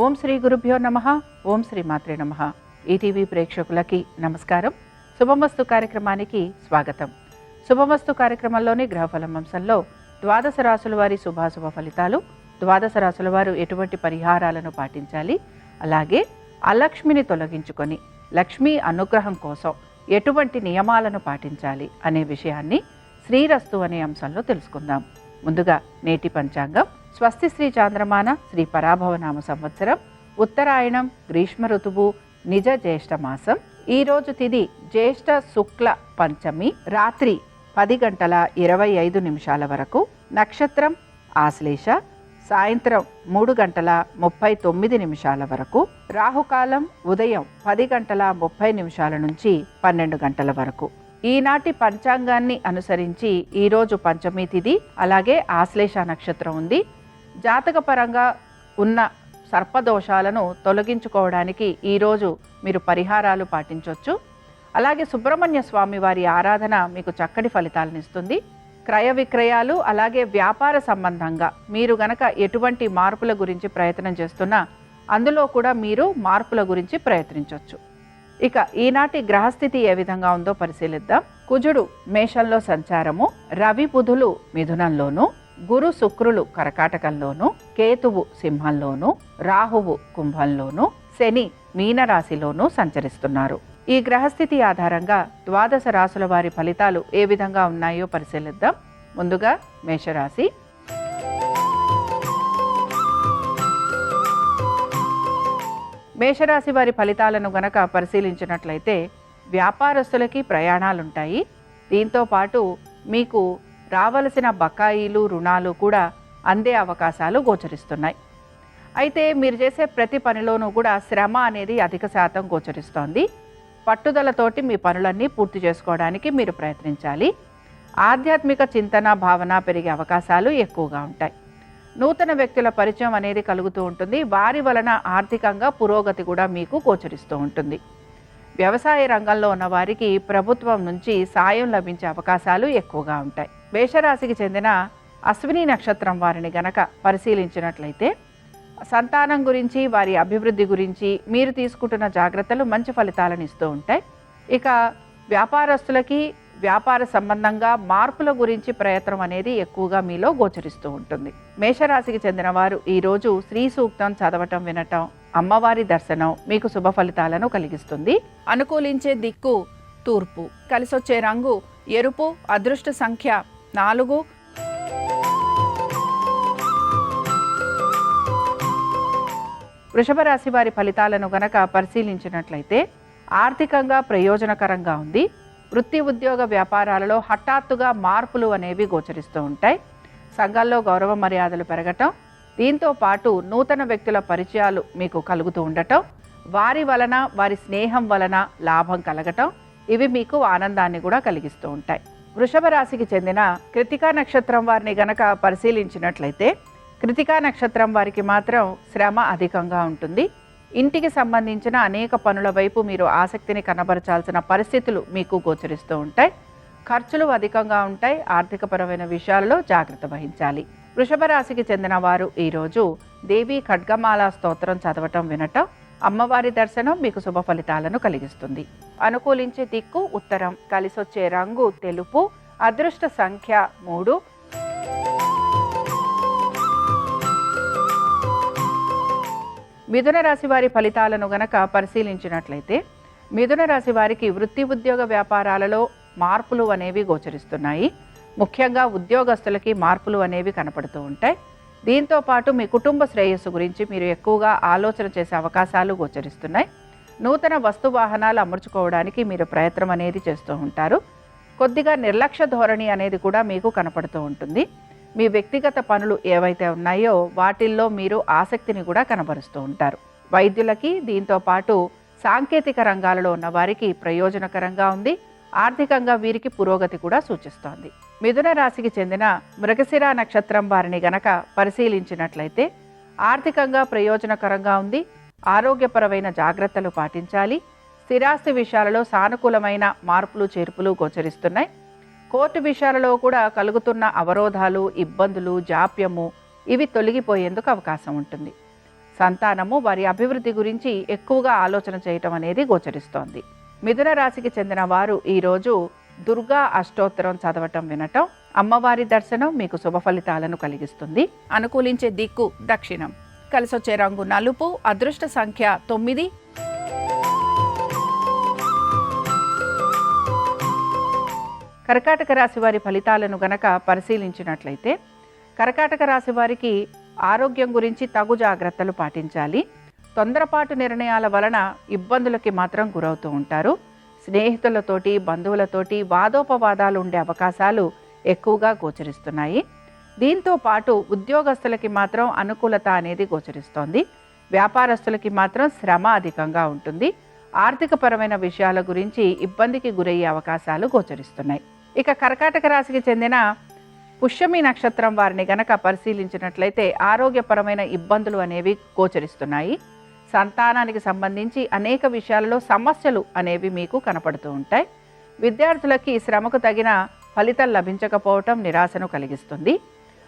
ఓం శ్రీ గురుభ్యో నమః. ఓం శ్రీ మాత్రే నమః. ఈటీవీ ప్రేక్షకులకి నమస్కారం. శుభమస్తు కార్యక్రమానికి స్వాగతం. శుభమస్తు కార్యక్రమంలోని గ్రహఫలం అంశంలో ద్వాదశ రాశుల వారి శుభాశుభ ఫలితాలు, ద్వాదశ రాశుల వారు ఎటువంటి పరిహారాలను పాటించాలి, అలాగే అలక్ష్మిని తొలగించుకొని లక్ష్మీ అనుగ్రహం కోసం ఎటువంటి నియమాలను పాటించాలి అనే విషయాన్ని శ్రీరస్తు అనే అంశంలో తెలుసుకుందాం. ముందుగా నేటి పంచాంగం. స్వస్తి శ్రీ చాంద్రమాన శ్రీ పరాభవనామ సంవత్సరం, ఉత్తరాయణం, గ్రీష్మ ఋతువు, నిజ జ్యేష్ఠ మాసం. ఈరోజు తిథి జ్యేష్ఠ శుక్ల పంచమి, రాత్రి 10:25 వరకు. నక్షత్రం ఆశ్లేష, సాయంత్రం 3:39 వరకు. రాహుకాలం ఉదయం 10:30 నుంచి 12 వరకు. ఈనాటి పంచాంగాన్ని అనుసరించి ఈరోజు పంచమి తిథి, అలాగే ఆశ్లేష నక్షత్రం ఉంది. జాతకపరంగా ఉన్న సర్పదోషాలను తొలగించుకోవడానికి ఈరోజు మీరు పరిహారాలు పాటించవచ్చు. అలాగే సుబ్రహ్మణ్య స్వామి వారి ఆరాధన మీకు చక్కటి ఫలితాలను ఇస్తుంది. క్రయ విక్రయాలు, అలాగే వ్యాపార సంబంధంగా మీరు గనక ఎటువంటి మార్పుల గురించి ప్రయత్నం చేస్తున్నా అందులో కూడా మీరు మార్పుల గురించి ప్రయత్నించవచ్చు. ఇక ఈనాటి గ్రహస్థితి ఏ విధంగా ఉందో పరిశీలిద్దాం. కుజుడు మేషంలో సంచారము, రవి బుధులు మిథునంలోను, గురు శుక్రులు కర్కాటకంలోను, కేతువు సింహంలోను, రాహువు కుంభంలోను, శని మీనరాశిలోను సంచరిస్తున్నారు. ఈ గ్రహస్థితి ఆధారంగా ద్వాదశ రాశుల వారి ఫలితాలు ఏ విధంగా ఉన్నాయో పరిశీలిద్దాం. ముందుగా మేషరాశి. మేషరాశి వారి ఫలితాలను గనక పరిశీలించినట్లయితే వ్యాపారస్తులకి ప్రయాణాలుంటాయి. దీంతో పాటు మీకు రావలసిన బకాయిలు, రుణాలు కూడా అందే అవకాశాలు గోచరిస్తున్నాయి. అయితే మీరు చేసే ప్రతి పనిలోనూ కూడా శ్రమ అనేది అధిక శాతం గోచరిస్తోంది. పట్టుదలతోటి మీ పనులన్నీ పూర్తి చేసుకోవడానికి మీరు ప్రయత్నించాలి. ఆధ్యాత్మిక చింతన, భావన పెరిగే అవకాశాలు ఎక్కువగా ఉంటాయి. నూతన వ్యక్తుల పరిచయం అనేది కలుగుతూ ఉంటుంది. వారి వలన ఆర్థికంగా పురోగతి కూడా మీకు గోచరిస్తూ ఉంటుంది. వ్యవసాయ రంగంలో ఉన్న వారికి ప్రభుత్వం నుంచి సాయం లభించే అవకాశాలు ఎక్కువగా ఉంటాయి. మేషరాశికి చెందిన అశ్విని నక్షత్రం వారిని గనక పరిశీలించినట్లయితే సంతానం గురించి, వారి అభివృద్ధి గురించి మీరు తీసుకుంటున్న జాగ్రత్తలు మంచి ఫలితాలను ఇస్తూ ఉంటాయి. ఇక వ్యాపారస్తులకి వ్యాపార సంబంధంగా మార్పుల గురించి ప్రయత్నం అనేది ఎక్కువగా మీలో గోచరిస్తూ ఉంటుంది. మేషరాశికి చెందిన వారు ఈరోజు శ్రీ సూక్తం చదవటం, వినటం, అమ్మవారి దర్శనం మీకు శుభ ఫలితాలను కలిగిస్తుంది. అనుకూలించే దిక్కు తూర్పు, కలిసొచ్చే రంగు ఎరుపు, అదృష్ట సంఖ్య 4. వృషభ రాశి వారి ఫలితాలను గనక పరిశీలించినట్లయితే ఆర్థికంగా ప్రయోజనకరంగా ఉంది. వృత్తి, ఉద్యోగ, వ్యాపారాలలో హఠాత్తుగా మార్పులు అనేవి గోచరిస్తూ ఉంటాయి. సంఘాల్లో గౌరవ మర్యాదలు పెరగటం, దీంతో పాటు నూతన వ్యక్తుల పరిచయాలు మీకు కలుగుతూ ఉండటం, వారి వలన, వారి స్నేహం వలన లాభం కలగటం, ఇవి మీకు ఆనందాన్ని కూడా కలిగిస్తూ ఉంటాయి. వృషభ రాశికి చెందిన కృతికా నక్షత్రం వారిని గనక పరిశీలించినట్లయితే కృతికా నక్షత్రం వారికి మాత్రం శ్రమ అధికంగా ఉంటుంది. ఇంటికి సంబంధించిన అనేక పనుల వైపు మీరు ఆసక్తిని కనబరచాల్సిన పరిస్థితులు మీకు గోచరిస్తూ ఉంటాయి. ఖర్చులు అధికంగా ఉంటాయి. ఆర్థికపరమైన విషయాలలో జాగ్రత్త వహించాలి. వృషభ రాశికి చెందిన వారు ఈరోజు దేవి ఖడ్గమాల స్తోత్రం చదవటం, వినటం, అమ్మవారి దర్శనం మీకు శుభ ఫలితాలను కలిగిస్తుంది. అనుకూలించే దిక్కు ఉత్తరం, కలిసొచ్చే రంగు తెలుపు, అదృష్ట సంఖ్య 3. మిథున రాశి వారి ఫలితాలను గనక పరిశీలించినట్లయితే మిథున రాశి వారికి వృత్తి, ఉద్యోగ, వ్యాపారాలలో మార్పులు అనేవి గోచరిస్తున్నాయి. ముఖ్యంగా ఉద్యోగస్తులకి మార్పులు అనేవి కనపడుతూ ఉంటాయి. దీంతో పాటు మీ కుటుంబ శ్రేయస్సు గురించి మీరు ఎక్కువగా ఆలోచన చేసే అవకాశాలు గోచరిస్తున్నాయి. నూతన వస్తు వాహనాలు అమర్చుకోవడానికి మీరు ప్రయత్నం అనేది చేస్తూ ఉంటారు. కొద్దిగా నిర్లక్ష్య ధోరణి అనేది కూడా మీకు కనపడుతూ ఉంటుంది. మీ వ్యక్తిగత పనులు ఏవైతే ఉన్నాయో వాటిల్లో మీరు ఆసక్తిని కూడా కనబరుస్తూ ఉంటారు. వైద్యులకి, దీంతో పాటు సాంకేతిక రంగాలలో ఉన్న వారికి ప్రయోజనకరంగా ఉంది. ఆర్థికంగా వీరికి పురోగతి కూడా సూచిస్తోంది. మిథున రాశికి చెందిన మృగశిర నక్షత్రం వారిని గనక పరిశీలించినట్లయితే ఆర్థికంగా ప్రయోజనకరంగా ఉంది. ఆరోగ్యపరమైన జాగ్రత్తలు పాటించాలి. స్థిరాస్తి విషయాలలో సానుకూలమైన మార్పులు, చేర్పులు గోచరిస్తున్నాయి. కోర్టు విషయాలలో కూడా కలుగుతున్న అవరోధాలు, ఇబ్బందులు, జాప్యము ఇవి తొలగిపోయేందుకు అవకాశం ఉంటుంది. సంతానము, వారి అభివృద్ధి గురించి ఎక్కువగా ఆలోచన చేయటం అనేది గోచరిస్తోంది. మిథున రాశికి చెందిన వారు ఈరోజు దుర్గా అష్టోత్తరం చదవటం వినటం, అమ్మవారి దర్శనం మీకు శుభ ఫలితాలను కలిగిస్తుంది. అనుకూలించే దిక్కు దక్షిణం. కలిసొచ్చే రంగు నలుపు. అదృష్ట సంఖ్య 9. కర్కాటక రాశి వారి ఫలితాలను గనక పరిశీలించినట్లయితే కర్కాటక రాశి వారికి ఆరోగ్యం గురించి తగు జాగ్రత్తలు పాటించాలి. తొందరపాటు నిర్ణయాల వలన ఇబ్బందులకి మాత్రం గురవుతూ ఉంటారు. స్నేహితులతోటి, బంధువులతోటి వాదోపవాదాలు ఉండే అవకాశాలు ఎక్కువగా గోచరిస్తున్నాయి. దీంతో పాటు ఉద్యోగస్తులకి మాత్రం అనుకూలత అనేది గోచరిస్తోంది. వ్యాపారస్తులకి మాత్రం శ్రమ అధికంగా ఉంటుంది. ఆర్థికపరమైన విషయాల గురించి ఇబ్బందికి గురయ్యే అవకాశాలు గోచరిస్తున్నాయి. ఇక కర్కాటక రాశికి చెందిన పుష్యమి నక్షత్రం వారిని గనక పరిశీలించినట్లయితే ఆరోగ్యపరమైన ఇబ్బందులు అనేవి గోచరిస్తున్నాయి. సంతానానికి సంబంధించి అనేక విషయాలలో సమస్యలు అనేవి మీకు కనపడుతూ ఉంటాయి. విద్యార్థులకి శ్రమకు తగిన ఫలితం లభించకపోవటం నిరాశను కలిగిస్తుంది.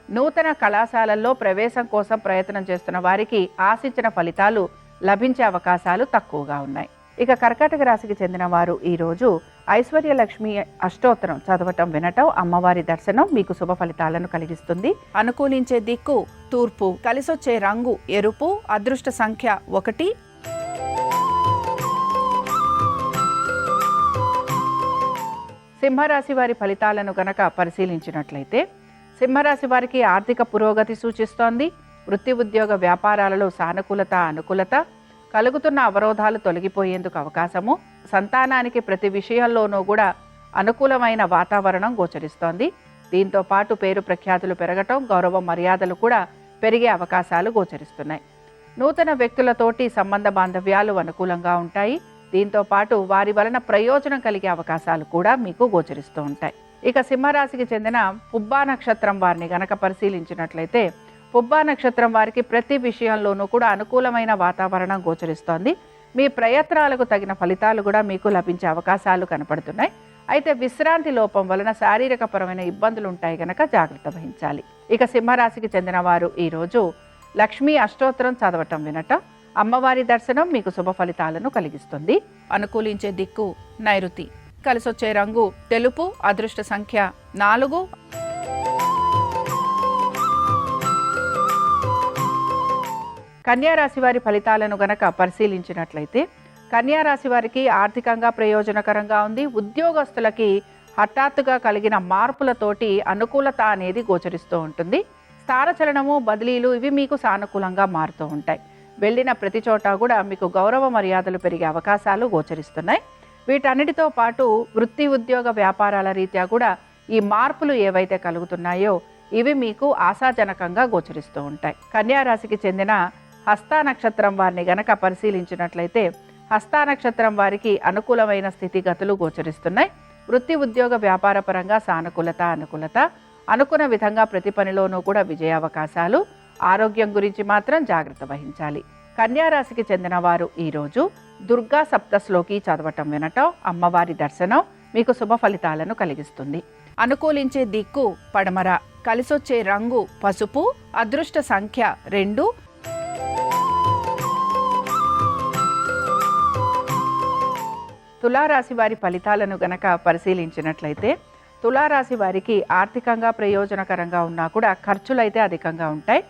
నూతన కళాశాలల్లో ప్రవేశం కోసం ప్రయత్నం చేస్తున్న వారికి ఆశించిన ఫలితాలు లభించే అవకాశాలు తక్కువగా ఉన్నాయి. ఇక కర్కాటక రాశికి చెందిన వారు ఈరోజు ఐశ్వర్యలక్ష్మి అష్టోత్తరం చదవటం వినటం, అమ్మవారి దర్శనం మీకు శుభ ఫలితాలను కలిగిస్తుంది. అనుకూలించే దిక్కు తూర్పు. కలిసొచ్చే రంగు ఎరుపు. అదృష్ట సంఖ్య 1. సింహరాశి వారి ఫలితాలను గనక పరిశీలించినట్లయితే సింహరాశి వారికి ఆర్థిక పురోగతి సూచిస్తోంది. వృత్తి, ఉద్యోగ, వ్యాపారాలలో సానుకూలత, అనుకూలత. కలుగుతున్న అవరోధాలు తొలగిపోయేందుకు అవకాశము. సంతానానికి ప్రతి విషయంలోనూ కూడా అనుకూలమైన వాతావరణం గోచరిస్తోంది. దీంతో పాటు పేరు ప్రఖ్యాతులు పెరగటం, గౌరవ మర్యాదలు కూడా పెరిగే అవకాశాలు గోచరిస్తున్నాయి. నూతన వ్యక్తులతోటి సంబంధ బాంధవ్యాలు అనుకూలంగా ఉంటాయి. దీంతో పాటు వారి వలన ప్రయోజనం కలిగే అవకాశాలు కూడా మీకు గోచరిస్తూ ఉంటాయి. ఇక సింహరాశికి చెందిన పుబ్బా నక్షత్రం వారిని గనక పరిశీలించినట్లయితే పుబ్బా నక్షత్రం వారికి ప్రతి విషయంలోనూ కూడా అనుకూలమైన వాతావరణం గోచరిస్తోంది. మీ ప్రయత్నాలకు తగిన ఫలితాలు కూడా మీకు లభించే అవకాశాలు కనపడుతున్నాయి. అయితే విశ్రాంతి లోపం వలన శారీరకపరమైన ఇబ్బందులు ఉంటాయి కనుక జాగ్రత్త వహించాలి. ఇక సింహరాశికి చెందిన వారు ఈరోజు లక్ష్మీ అష్టోత్తరం చదవటం వినటం, అమ్మవారి దర్శనం మీకు శుభ ఫలితాలను కలిగిస్తుంది. అనుకూలించే దిక్కు నైరుతి. కలిసొచ్చే రంగు తెలుపు. అదృష్ట సంఖ్య 4. కన్యారాశి వారి ఫలితాలను గనక పరిశీలించినట్లయితే కన్యారాశి వారికి ఆర్థికంగా ప్రయోజనకరంగా ఉంది. ఉద్యోగస్తులకి హఠాత్తుగా కలిగిన మార్పులతోటి అనుకూలత అనేది గోచరిస్తూ ఉంటుంది. స్థానచలనము, బదిలీలు ఇవి మీకు సానుకూలంగా మారుతూ ఉంటాయి. వెళ్ళిన ప్రతి చోట కూడా మీకు గౌరవ మర్యాదలు పెరిగే అవకాశాలు గోచరిస్తున్నాయి. వీటన్నిటితో పాటు వృత్తి, ఉద్యోగ, వ్యాపారాల రీత్యా కూడా ఈ మార్పులు ఏవైతే కలుగుతున్నాయో ఇవి మీకు ఆశాజనకంగా గోచరిస్తూ ఉంటాయి. కన్యారాశికి చెందిన హస్త నక్షత్రం వారిని గనక పరిశీలించినట్లయితే హస్త నక్షత్రం వారికి అనుకూలమైన స్థితిగతులు గోచరిస్తున్నాయి. వృత్తి, ఉద్యోగ, వ్యాపార పరంగా సానుకూలత, అనుకూలత. అనుకున్న విధంగా ప్రతి పనిలోనూ కూడా విజయావకాశాలు. ఆరోగ్యం గురించి మాత్రం జాగ్రత్త వహించాలి. కన్యారాశికి చెందిన వారు ఈరోజు దుర్గా సప్తశ్లోకి చదవటం వినటం, అమ్మవారి దర్శనం మీకు శుభ ఫలితాలను కలిగిస్తుంది. అనుకూలించే దిక్కు పడమర. కలిసొచ్చే రంగు పసుపు. అదృష్ట సంఖ్య 2. తులారాశి వారి ఫలితాలను గనక పరిశీలించినట్లయితే తులారాశి వారికి ఆర్థికంగా ప్రయోజనకరంగా ఉన్నా కూడా ఖర్చులైతే అధికంగా ఉంటాయి.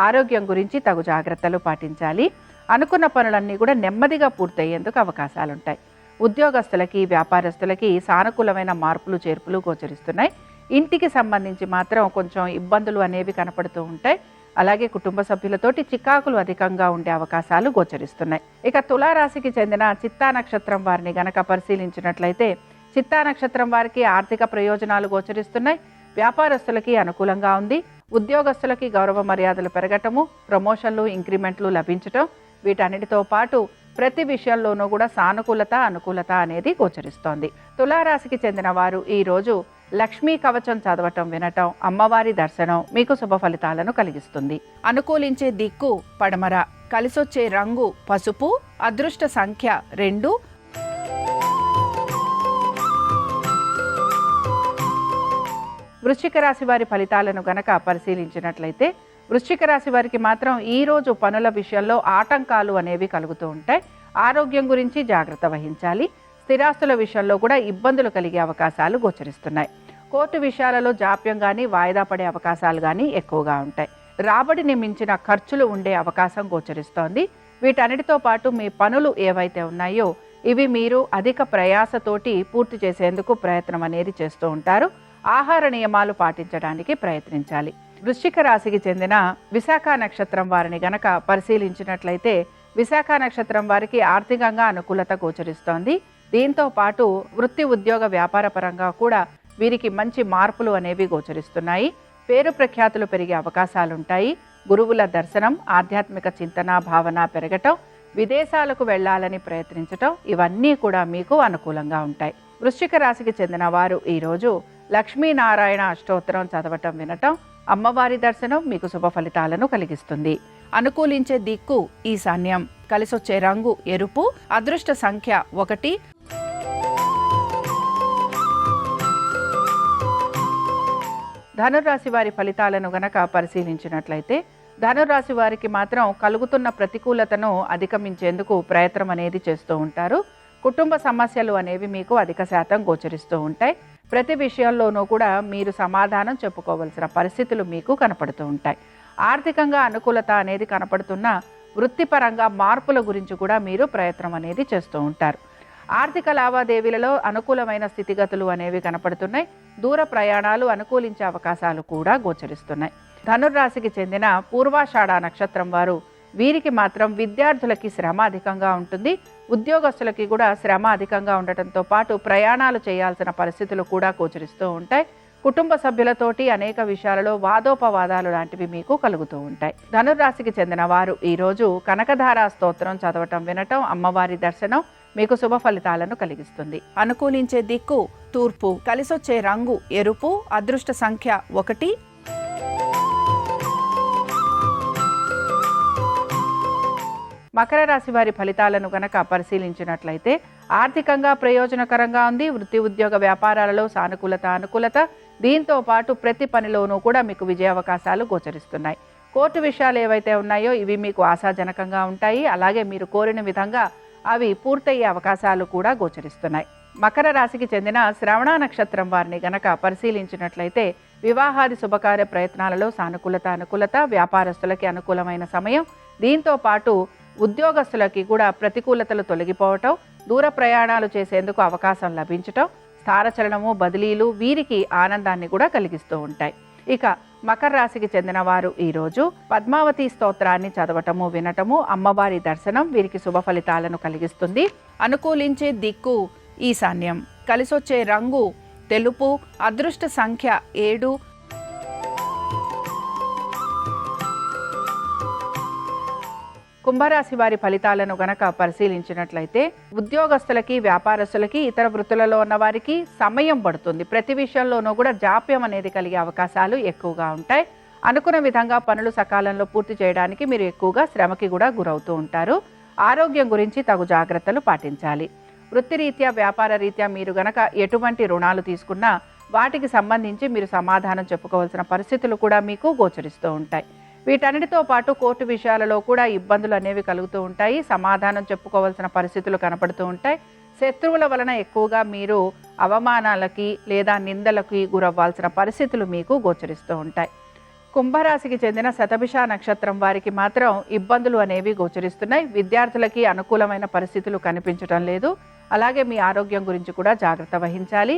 ఆరోగ్యం గురించి తగు జాగ్రత్తలు పాటించాలి. అనుకున్న పనులన్నీ కూడా నెమ్మదిగా పూర్తయ్యేందుకు అవకాశాలుంటాయి. ఉద్యోగస్తులకి, వ్యాపారస్తులకి సానుకూలమైన మార్పులు, చేర్పులు గోచరిస్తున్నాయి. ఇంటికి సంబంధించి మాత్రం కొంచెం ఇబ్బందులు అనేవి కనపడుతూ ఉంటాయి. అలాగే కుటుంబ సభ్యులతోటి చికాకులు అధికంగా ఉండే అవకాశాలు గోచరిస్తున్నాయి. ఇక తులారాశికి చెందిన చిత్తా నక్షత్రం వారిని గనక పరిశీలించినట్లయితే చిత్తా నక్షత్రం వారికి ఆర్థిక ప్రయోజనాలు గోచరిస్తున్నాయి. వ్యాపారస్తులకి అనుకూలంగా ఉంది. ఉద్యోగస్తులకి గౌరవ మర్యాదలు పెరగటము, ప్రమోషన్లు, ఇంక్రిమెంట్లు లభించటం, వీటన్నిటితో పాటు ప్రతి విషయంలోనూ కూడా సానుకూలత, అనుకూలత అనేది గోచరిస్తోంది. తులారాశికి చెందిన వారు ఈరోజు లక్ష్మీ కవచం చదవటం వినటం, అమ్మవారి దర్శనం మీకు శుభ ఫలితాలను కలిగిస్తుంది. అనుకూలించే దిక్కు పడమర. కలిసొచ్చే రంగు పసుపు. అదృష్ట సంఖ్య 2. వృశ్చిక రాశి వారి ఫలితాలను గనక పరిశీలించినట్లయితే వృశ్చిక రాశి వారికి మాత్రం ఈరోజు పనుల విషయంలో ఆటంకాలు అనేవి కలుగుతూ ఉంటాయి. ఆరోగ్యం గురించి జాగ్రత్త వహించాలి. స్థిరాస్తుల విషయంలో కూడా ఇబ్బందులు కలిగే అవకాశాలు గోచరిస్తున్నాయి. కోర్టు విషయాలలో జాప్యం కానీ వాయిదా పడే అవకాశాలు కానీ ఎక్కువగా ఉంటాయి. రాబడిని మించిన ఖర్చులు ఉండే అవకాశం గోచరిస్తోంది. వీటన్నిటితో పాటు మీ పనులు ఏవైతే ఉన్నాయో ఇవి మీరు అధిక ప్రయాసతోటి పూర్తి చేసేందుకు ప్రయత్నం అనేది చేస్తూ ఉంటారు. ఆహార నియమాలు పాటించడానికి ప్రయత్నించాలి. వృశ్చిక రాశికి చెందిన విశాఖ నక్షత్రం వారిని గనక పరిశీలించినట్లయితే విశాఖ నక్షత్రం వారికి ఆర్థికంగా అనుకూలత గోచరిస్తోంది. దీంతో పాటు వృత్తి ఉద్యోగ వ్యాపార పరంగా కూడా వీరికి మంచి మార్పులు అనేవి గోచరిస్తున్నాయి. పేరు ప్రఖ్యాతులు పెరిగే అవకాశాలుంటాయి. గురువుల దర్శనం, ఆధ్యాత్మిక చింతన భావన పెరగటం, విదేశాలకు వెళ్లాలని ప్రయత్నించటం ఇవన్నీ కూడా మీకు అనుకూలంగా ఉంటాయి. వృశ్చిక రాశికి చెందిన వారు ఈరోజు లక్ష్మీనారాయణ అష్టోత్తరం చదవటం వినటం, అమ్మవారి దర్శనం మీకు శుభ ఫలితాలను కలిగిస్తుంది. అనుకూలించే దిక్కు ఈశాన్యం, కలిసొచ్చే రంగు ఎరుపు, అదృష్ట సంఖ్య 1. ధనుర్రాశి వారి ఫలితాలను గనక పరిశీలించినట్లయితే ధనుర్రాశి వారికి మాత్రం కలుగుతున్న ప్రతికూలతను అధిగమించేందుకు ప్రయత్నం అనేది చేస్తూ ఉంటారు. కుటుంబ సమస్యలు అనేవి మీకు అధిక శాతం గోచరిస్తూ ఉంటాయి. ప్రతి విషయంలోనూ కూడా మీరు సమాధానం చెప్పుకోవలసిన పరిస్థితులు మీకు కనపడుతూ ఉంటాయి. ఆర్థికంగా అనుకూలత అనేది కనపడుతున్న వృత్తిపరంగా మార్పుల గురించి కూడా మీరు ప్రయత్నం అనేది చేస్తూ ఉంటారు. ఆర్థిక లావాదేవీలలో అనుకూలమైన స్థితిగతులు అనేవి కనపడుతున్నాయి. దూర ప్రయాణాలు అనుకూలించే అవకాశాలు కూడా గోచరిస్తున్నాయి. ధనుర్రాశికి చెందిన పూర్వాషాఢ నక్షత్రం వారు వీరికి మాత్రం విద్యార్థులకి శ్రమ అధికంగా ఉంటుంది. ఉద్యోగస్తులకి కూడా శ్రమ అధికంగా ఉండటంతో పాటు ప్రయాణాలు చేయాల్సిన పరిస్థితులు కూడా గోచరిస్తూ ఉంటాయి. కుటుంబ సభ్యులతోటి అనేక విషయాలలో వాదోపవాదాలు లాంటివి మీకు కలుగుతూ ఉంటాయి. ధనుర్రాశికి చెందిన వారు ఈరోజు కనకధార స్తోత్రం చదవటం వినటం, అమ్మవారి దర్శనం మీకు శుభ ఫలితాలను కలిగిస్తుంది. అనుకూలించే దిక్కు తూర్పు, కలిసొచ్చే రంగు ఎరుపు, అదృష్ట సంఖ్య 1. మకర రాశి వారి ఫలితాలను గనక పరిశీలించినట్లయితే ఆర్థికంగా ప్రయోజనకరంగా ఉంది. వృత్తి ఉద్యోగ వ్యాపారాలలో అనుకూలత. దీంతో పాటు ప్రతి పనిలోనూ కూడా మీకు విజయ అవకాశాలు గోచరిస్తున్నాయి. కోర్టు విషయాలు ఏవైతే ఉన్నాయో ఇవి మీకు ఆశాజనకంగా ఉంటాయి. అలాగే మీరు కోరిన విధంగా అవి పూర్తయ్యే అవకాశాలు కూడా గోచరిస్తున్నాయి. మకర రాశికి చెందిన శ్రవణ నక్షత్రం వారిని గనక పరిశీలించినట్లయితే వివాహాది శుభకార్య ప్రయత్నాలలో అనుకూలత, వ్యాపారస్తులకి అనుకూలమైన సమయం. దీంతో పాటు ఉద్యోగస్తులకి కూడా ప్రతికూలతలు తొలగిపోవటం, దూర ప్రయాణాలు చేసేందుకు అవకాశం లభించటం, స్థానచలనము బదిలీలు వీరికి ఆనందాన్ని కూడా కలిగిస్తూ ఉంటాయి. ఇక మకర రాశికి చెందిన వారు ఈరోజు పద్మావతి స్తోత్రాన్ని చదవటము వినటము, అమ్మవారి దర్శనం వీరికి శుభ ఫలితాలను కలిగిస్తుంది. అనుకూలించే దిక్కు ఈశాన్యం, కలిసొచ్చే రంగు తెలుపు, అదృష్ట సంఖ్య 7. కుంభరాశి వారి ఫలితాలను గనక పరిశీలించినట్లయితే ఉద్యోగస్తులకి, వ్యాపారస్తులకి, ఇతర వృత్తులలో ఉన్న వారికి సమయం పడుతుంది. ప్రతి విషయంలోనూ కూడా జాప్యం అనేది కలిగే అవకాశాలు ఎక్కువగా ఉంటాయి. అనుకున్న విధంగా పనులు సకాలంలో పూర్తి చేయడానికి మీరు ఎక్కువగా శ్రమకి కూడా గురవుతూ ఉంటారు. ఆరోగ్యం గురించి తగు జాగ్రత్తలు పాటించాలి. వృత్తిరీత్యా, వ్యాపార రీత్యా మీరు గనక ఎటువంటి రుణాలు తీసుకున్నా వాటికి సంబంధించి మీరు సమాధానం చెప్పుకోవాల్సిన పరిస్థితులు కూడా మీకు గోచరిస్తూ ఉంటాయి. వీటన్నిటితో పాటు కోర్టు విషయాలలో కూడా ఇబ్బందులు అనేవి కలుగుతూ ఉంటాయి. సమాధానం చెప్పుకోవాల్సిన పరిస్థితులు కనపడుతూ ఉంటాయి. శత్రువుల వలన ఎక్కువగా మీరు అవమానాలకి లేదా నిందలకి గురవ్వాల్సిన పరిస్థితులు మీకు గోచరిస్తూ ఉంటాయి. కుంభరాశికి చెందిన శతభిష నక్షత్రం వారికి మాత్రం ఇబ్బందులు అనేవి గోచరిస్తున్నాయి. విద్యార్థులకి అనుకూలమైన పరిస్థితులు కనిపించడం లేదు. అలాగే మీ ఆరోగ్యం గురించి కూడా జాగ్రత్త వహించాలి.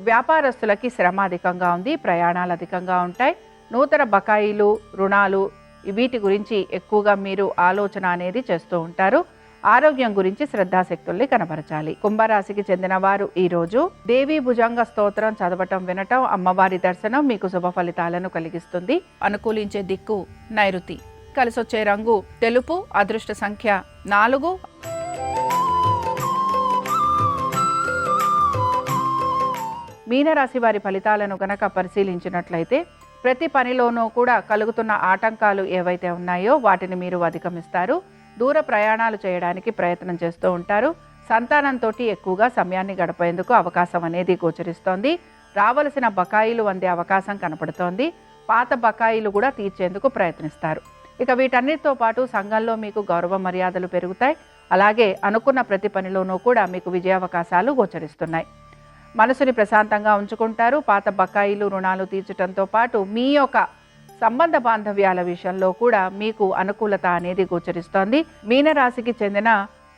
వ్యాపారస్తులకి శ్రమ అధికంగా ఉంది, ప్రయాణాలు అధికంగా ఉంటాయి. నూతన బకాయిలు, రుణాలు వీటి గురించి ఎక్కువగా మీరు ఆలోచన అనేది చేస్తూ ఉంటారు. ఆరోగ్యం గురించి శ్రద్ధాశక్తుల్ని కనబరచాలి. కుంభరాశికి చెందిన వారు ఈరోజు దేవీ భుజంగ స్తోత్రం చదవటం వినటం, అమ్మవారి దర్శనం మీకు శుభ ఫలితాలను కలిగిస్తుంది. అనుకూలించే దిక్కు నైరుతి, కలిసొచ్చే రంగు తెలుపు, అదృష్ట సంఖ్య 4. మీనరాశి వారి ఫలితాలను గనక పరిశీలించినట్లయితే ప్రతి పనిలోనూ కూడా కలుగుతున్న ఆటంకాలు ఏవైతే ఉన్నాయో వాటిని మీరు అధిగమిస్తారు. దూర ప్రయాణాలు చేయడానికి ప్రయత్నం చేస్తూ ఉంటారు. సంతానంతో ఎక్కువగా సమయాన్ని గడిపేందుకు అవకాశం అనేది గోచరిస్తోంది. రావలసిన బకాయిలు అందే అవకాశం కనపడుతోంది. పాత బకాయిలు కూడా తీర్చేందుకు ప్రయత్నిస్తారు. ఇక వీటన్నిటితో పాటు సంఘంలో మీకు గౌరవ మర్యాదలు పెరుగుతాయి. అలాగే అనుకున్న ప్రతి పనిలోనూ కూడా మీకు విజయావకాశాలు గోచరిస్తున్నాయి. మనసుని ప్రశాంతంగా ఉంచుకుంటారు. పాత బకాయిలు రుణాలు తీర్చడంతో పాటు మీ యొక్క సంబంధ బాంధవ్యాల విషయంలో కూడా మీకు అనుకూలత అనేది గోచరిస్తోంది. మీనరాశికి చెందిన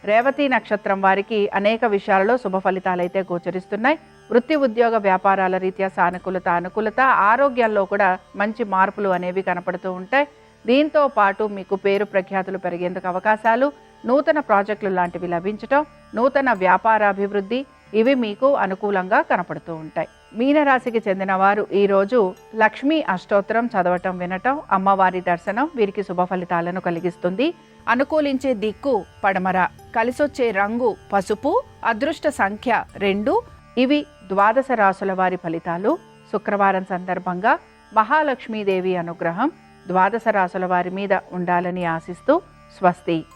రేవతి నక్షత్రం వారికి అనేక విషయాలలో శుభ ఫలితాలైతే గోచరిస్తున్నాయి. వృత్తి ఉద్యోగ వ్యాపారాల రీత్యా అనుకూలత ఆరోగ్యాల్లో కూడా మంచి మార్పులు అనేవి కనపడుతూ ఉంటాయి. దీంతో పాటు మీకు పేరు ప్రఖ్యాతులు పెరిగేందుకు అవకాశాలు, నూతన ప్రాజెక్టులు లాంటివి లభించటం, నూతన వ్యాపారాభివృద్ధి ఇవి మీకు అనుకూలంగా కనపడుతూ ఉంటాయి. మీనరాశికి చెందిన వారు ఈరోజు లక్ష్మీ అష్టోత్తరం చదవటం, వినటం, అమ్మవారి దర్శనం వీరికి శుభ ఫలితాలను కలిగిస్తుంది. అనుకూలించే దిక్కు పడమర, కలిసొచ్చే రంగు పసుపు, అదృష్ట సంఖ్య 2. ఇవి ద్వాదశ రాశుల వారి ఫలితాలు. శుక్రవారం సందర్భంగా మహాలక్ష్మీదేవి అనుగ్రహం ద్వాదశ రాశుల వారి మీద ఉండాలని ఆశిస్తూ స్వస్తి.